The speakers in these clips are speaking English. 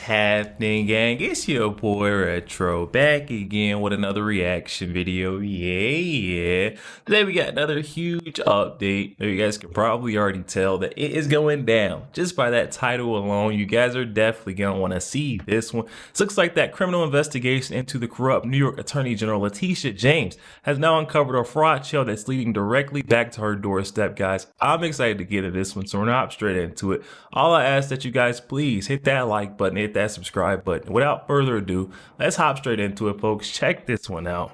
happening, gang? It's your boy Retro back again with another reaction video. Yeah. Today we got another huge update. You guys can probably already tell that it is going down. Just by that title alone, you guys are definitely going to want to see this one. It looks like that criminal investigation into the corrupt New York Attorney General Letitia James has now uncovered a fraud trail that's leading directly back to her doorstep, guys. I'm excited to get into this one, so we're not straight into it. All I ask that you guys please hit that like button, hit that subscribe button. Without further ado, let's hop straight into it, folks. Check this one out.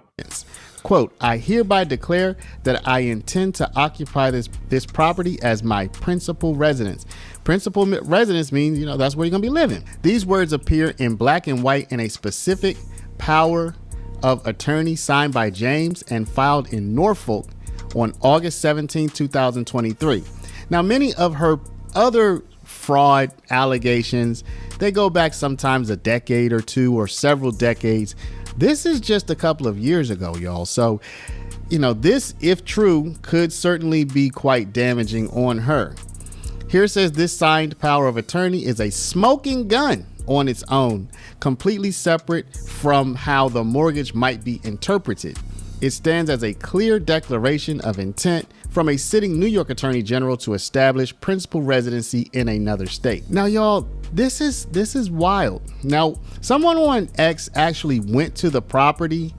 Quote, I hereby declare that I intend to occupy this property as my principal residence. Principal residence means, that's where you're going to be living. These words appear in black and white in a specific power of attorney signed by James and filed in Norfolk on August 17, 2023. Now, many of her other fraud allegations, they go back sometimes a decade or two or several decades. This is just a couple of years ago, y'all. So, this, if true, could certainly be quite damaging on her. Here it says this signed power of attorney is a smoking gun on its own, completely separate from how the mortgage might be interpreted. It stands as a clear declaration of intent from a sitting New York Attorney General to establish principal residency in another state. Now, y'all, this is wild. Now, someone on X actually went to the property,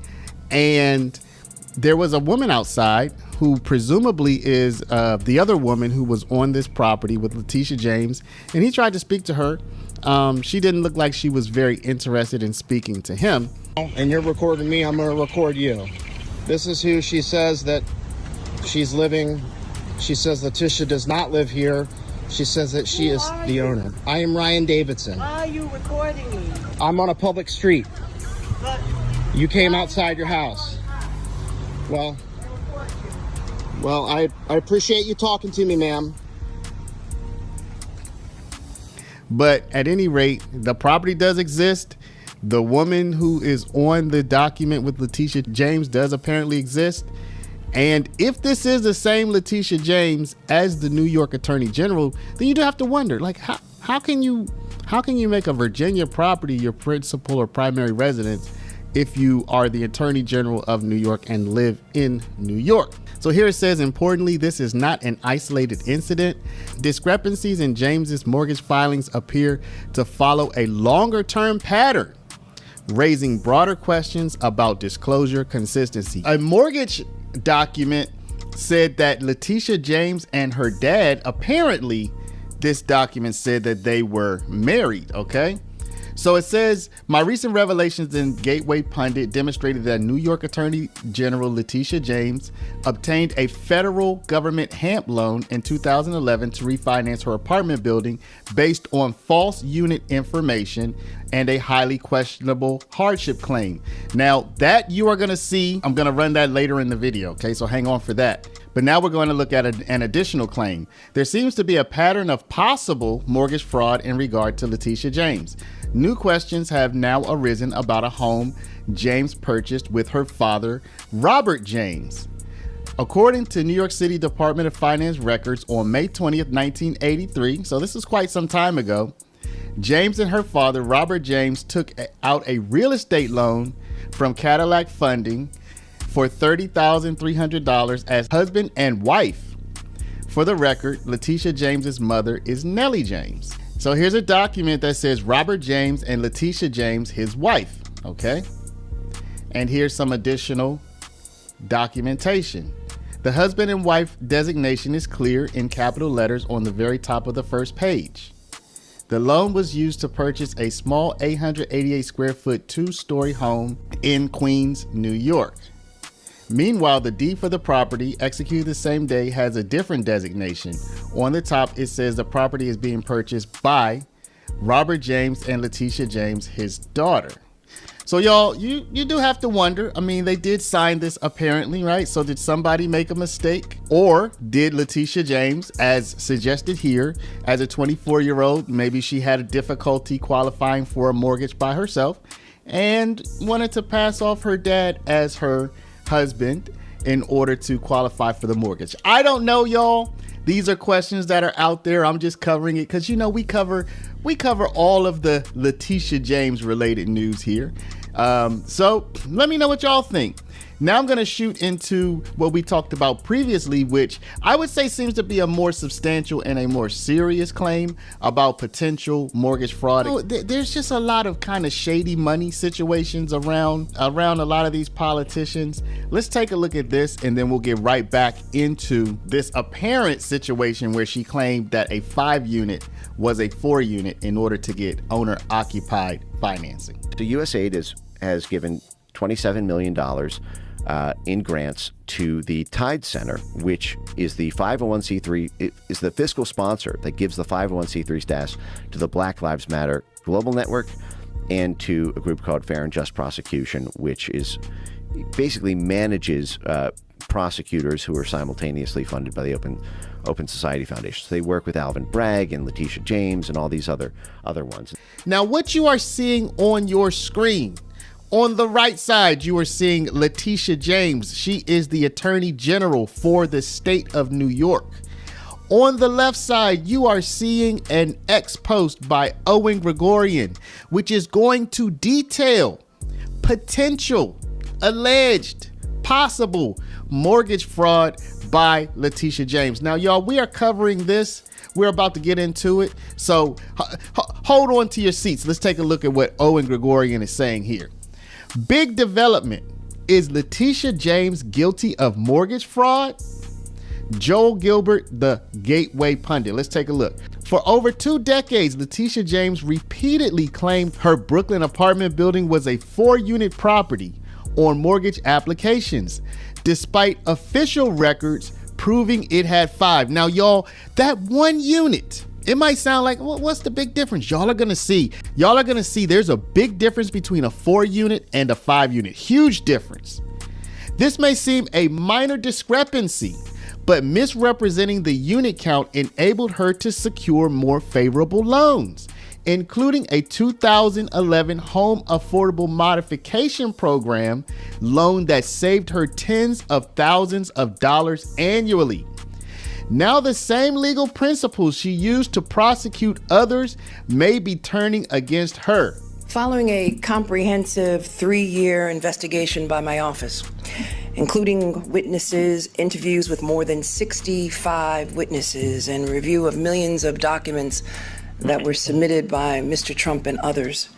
and there was a woman outside who presumably is the other woman who was on this property with Letitia James, and he tried to speak to her. She didn't look like she was very interested in speaking to him. And you're recording me, I'm gonna record you. This is who she says that she's living. She says Letitia does not live here. She says that she is the owner. I am Ryan Davidson. Why are you recording me? I'm on a public street. But You came outside your house. Well, I appreciate you talking to me, ma'am. But at any rate, the property does exist. The woman who is on the document with Letitia James does apparently exist. And if this is the same Letitia James as the New York Attorney General, then you do have to wonder, like, how can you make a Virginia property your principal or primary residence if you are the Attorney General of New York and live in New York? So here it says, importantly, this is not an isolated incident. Discrepancies in James's mortgage filings appear to follow a longer term pattern, raising broader questions about disclosure consistency. A mortgage document said that Letitia James and her dad, apparently this document said that they were married, okay? So it says, my recent revelations in Gateway Pundit demonstrated that New York Attorney General Letitia James obtained a federal government HAMP loan in 2011 to refinance her apartment building based on false unit information and a highly questionable hardship claim. Now that you are going to see, I'm going to run that later in the video. Okay, so hang on for that. But now we're going to look at an additional claim. There seems to be a pattern of possible mortgage fraud in regard to Letitia James. New questions have now arisen about a home James purchased with her father, Robert James. According to New York City Department of Finance records on May 20th, 1983, so this is quite some time ago, James and her father, Robert James, took out a real estate loan from Cadillac Funding for $30,300 as husband and wife. For the record, Letitia James's mother is Nellie James. So here's a document that says Robert James and Letitia James, his wife, okay? And here's some additional documentation. The husband and wife designation is clear in capital letters on the very top of the first page. The loan was used to purchase a small 888 square foot 2-story home in Queens, New York. Meanwhile, the deed for the property, executed the same day, has a different designation. On the top, it says the property is being purchased by Robert James and Letitia James, his daughter. So y'all, you do have to wonder. I mean, they did sign this apparently, right? So did somebody make a mistake? Or did Letitia James, as suggested here, as a 24-year-old, maybe she had a difficulty qualifying for a mortgage by herself and wanted to pass off her dad as her husband in order to qualify for the mortgage. I don't know, y'all. These are questions that are out there. I'm just covering it because, you know, we cover all of the Letitia James related news here. So let me know what y'all think. Now I'm going to shoot into what we talked about previously, which I would say seems to be a more substantial and a more serious claim about potential mortgage fraud. There's just a lot of kind of shady money situations around a lot of these politicians. Let's take a look at this and then we'll get right back into this apparent situation where she claimed that a 5-unit was a 4-unit in order to get owner-occupied financing. The USAID has given $27 million in grants to the Tide Center, which is the 501c3, it is the fiscal sponsor that gives the 501c3 status to the Black Lives Matter Global Network and to a group called Fair and Just Prosecution, which is basically manages prosecutors who are simultaneously funded by the Open Society Foundation. So they work with Alvin Bragg and Letitia James and all these other ones. Now, what you are seeing on your screen, on the right side, you are seeing Letitia James. She is the Attorney General for the state of New York. On the left side, you are seeing an ex post by Owen Gregorian, which is going to detail potential, alleged, possible mortgage fraud by Letitia James. Now, y'all, we are covering this. We're about to get into it. So hold on to your seats. Let's take a look at what Owen Gregorian is saying here. Big development. Is Letitia James guilty of mortgage fraud? Joel Gilbert, the Gateway pundit. Let's take a look. For over 2 decades, Letitia James repeatedly claimed her Brooklyn apartment building was a 4-unit property on mortgage applications, despite official records proving it had 5. Now, y'all, that 1 unit, it might sound like, well, what's the big difference? Y'all are gonna see there's a big difference between a 4-unit and a 5-unit. Huge difference. This may seem a minor discrepancy, but misrepresenting the unit count enabled her to secure more favorable loans, including a 2011 home affordable modification program loan that saved her tens of thousands of dollars annually. Now the same legal principles she used to prosecute others may be turning against her. Following a comprehensive 3-year investigation by my office, including witnesses, interviews with more than 65 witnesses, and review of millions of documents that were submitted by Mr. Trump and others,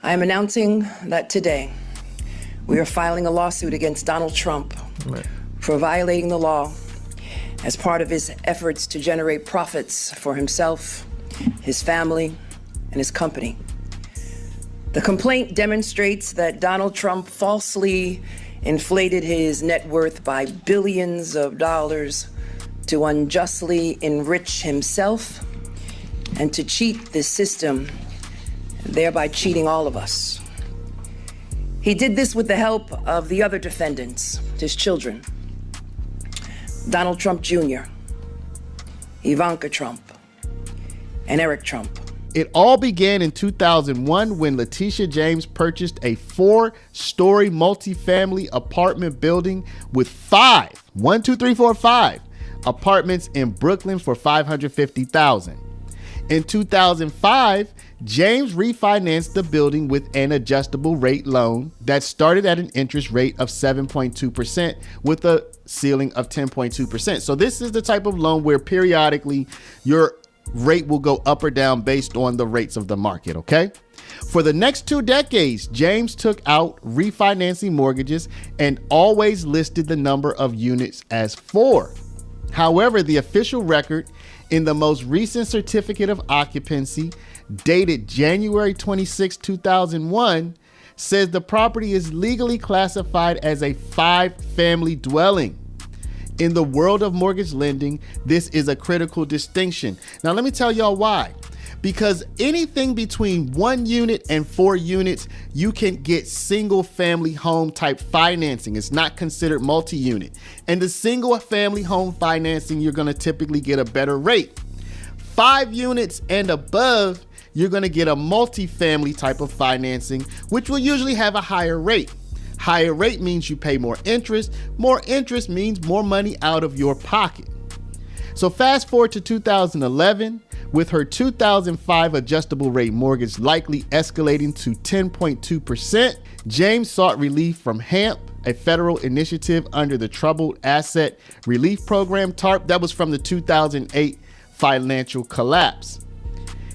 I am announcing that today we are filing a lawsuit against Donald Trump for violating the law as part of his efforts to generate profits for himself, his family, and his company. The complaint demonstrates that Donald Trump falsely inflated his net worth by billions of dollars to unjustly enrich himself and to cheat the system, thereby cheating all of us. He did this with the help of the other defendants, his children, Donald Trump Jr., Ivanka Trump, and Eric Trump. It all began in 2001 when Letitia James purchased a 4-story multifamily apartment building with 5 apartments in Brooklyn for $550,000. In 2005, James refinanced the building with an adjustable rate loan that started at an interest rate of 7.2% with a ceiling of 10.2%. So this is the type of loan where periodically your rate will go up or down based on the rates of the market, okay? For the next 2 decades, James took out refinancing mortgages and always listed the number of units as 4. However, the official record in the most recent certificate of occupancy, dated January 26, 2001, says the property is legally classified as a 5-family dwelling. In the world of mortgage lending, this is a critical distinction. Now, let me tell y'all why. Because anything between 1 unit and 4 units, you can get single family home type financing. It's not considered multi-unit. And the single family home financing, you're gonna typically get a better rate. 5 units and above, you're gonna get a multi-family type of financing, which will usually have a higher rate. Higher rate means you pay more interest. More interest means more money out of your pocket. So fast forward to 2011, with her 2005 adjustable rate mortgage likely escalating to 10.2%, James sought relief from HAMP, a federal initiative under the Troubled Asset Relief Program, TARP, that was from the 2008 financial collapse.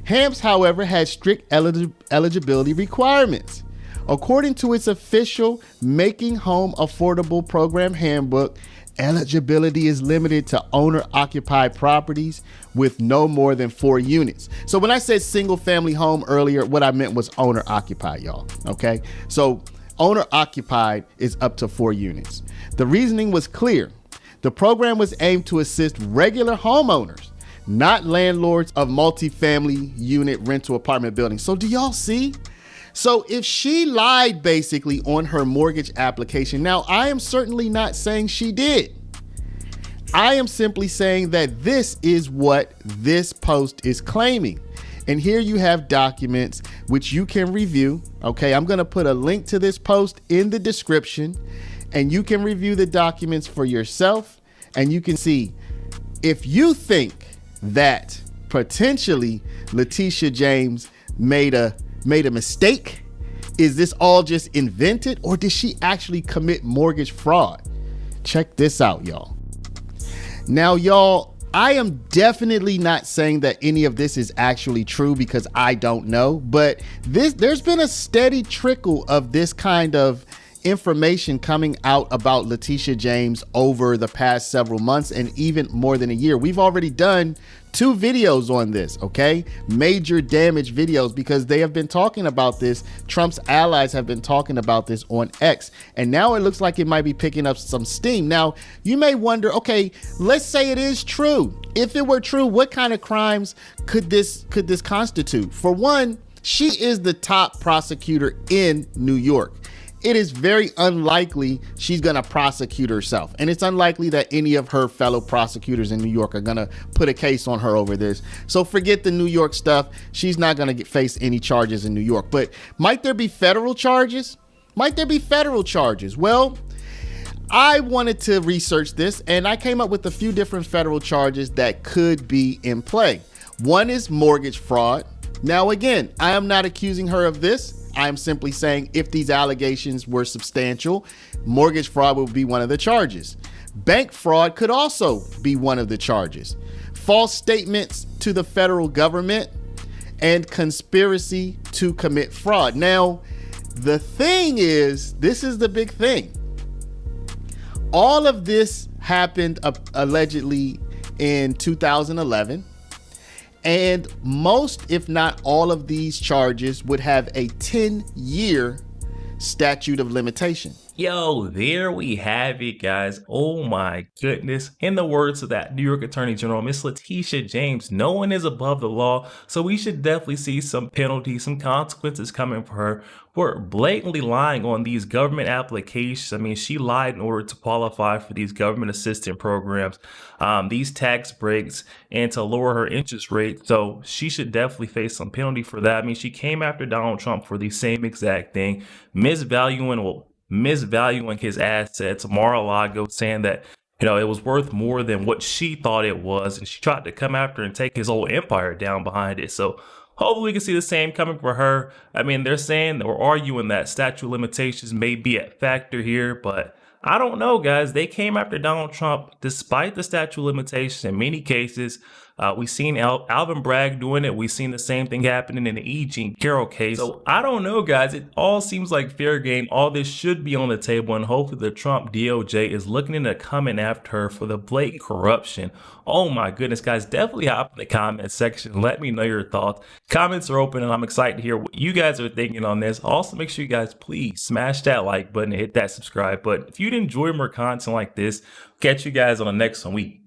HAMPs, however, had strict eligibility requirements. According to its official Making Home Affordable Program handbook, eligibility is limited to owner-occupied properties with no more than 4 units. So when I said single-family home earlier, what I meant was owner-occupied, y'all, okay? So owner-occupied is up to 4 units. The reasoning was clear. The program was aimed to assist regular homeowners, not landlords of multifamily unit rental apartment buildings. So do y'all see? So if she lied basically on her mortgage application, now I am certainly not saying she did. I am simply saying that this is what this post is claiming. And here you have documents which you can review. Okay, I'm gonna put a link to this post in the description and you can review the documents for yourself and you can see if you think that potentially Letitia James made a mistake. Is this all just invented or did she actually commit mortgage fraud? Check this out, y'all. Now, y'all, I am definitely not saying that any of this is actually true because I don't know, but there's been a steady trickle of this kind of information coming out about Letitia James over the past several months and even more than a year. We've already done 2 videos on this, okay? Major damage videos because they have been talking about this. Trump's allies have been talking about this on X, and now it looks like it might be picking up some steam. Now, you may wonder, okay, let's say it is true. If it were true, what kind of crimes could this constitute? For one, she is the top prosecutor in New York. It is very unlikely she's gonna prosecute herself. And it's unlikely that any of her fellow prosecutors in New York are gonna put a case on her over this. So forget the New York stuff. She's not gonna face any charges in New York. But might there be federal charges? Might there be federal charges? Well, I wanted to research this and I came up with a few different federal charges that could be in play. One is mortgage fraud. Now, again, I am not accusing her of this. I am simply saying if these allegations were substantial, mortgage fraud would be one of the charges. Bank fraud could also be one of the charges. False statements to the federal government and conspiracy to commit fraud. Now, the thing is, this is the big thing. All of this happened allegedly in 2011. And most, if not all of these charges would have a 10-year statute of limitation. Yo, there we have it, guys. Oh my goodness. In the words of that New York Attorney General, Miss Letitia James, no one is above the law. So we should definitely see some penalties, some consequences coming for her for blatantly lying on these government applications. I mean, she lied in order to qualify for these government assistance programs, these tax breaks, and to lower her interest rate. So she should definitely face some penalty for that. I mean, she came after Donald Trump for the same exact thing, misvaluing his assets, Mar-a-Lago, saying that, you know, it was worth more than what she thought it was. And she tried to come after and take his whole empire down behind it. So hopefully we can see the same coming for her. I mean, they're saying or arguing that statute of limitations may be a factor here, but I don't know, guys. They came after Donald Trump despite the statute of limitations in many cases. We've seen Alvin Bragg doing it. We've seen the same thing happening in the E. Jean Carroll case. So I don't know, guys. It all seems like fair game. All this should be on the table, and hopefully the Trump DOJ is looking into coming after her for the blatant corruption. Oh my goodness, guys. Definitely hop in the comment section. Let me know your thoughts. Comments are open, and I'm excited to hear what you guys are thinking on this. Also, make sure you guys please smash that like button and hit that subscribe button. If you'd enjoy more content like this, catch you guys on the next one.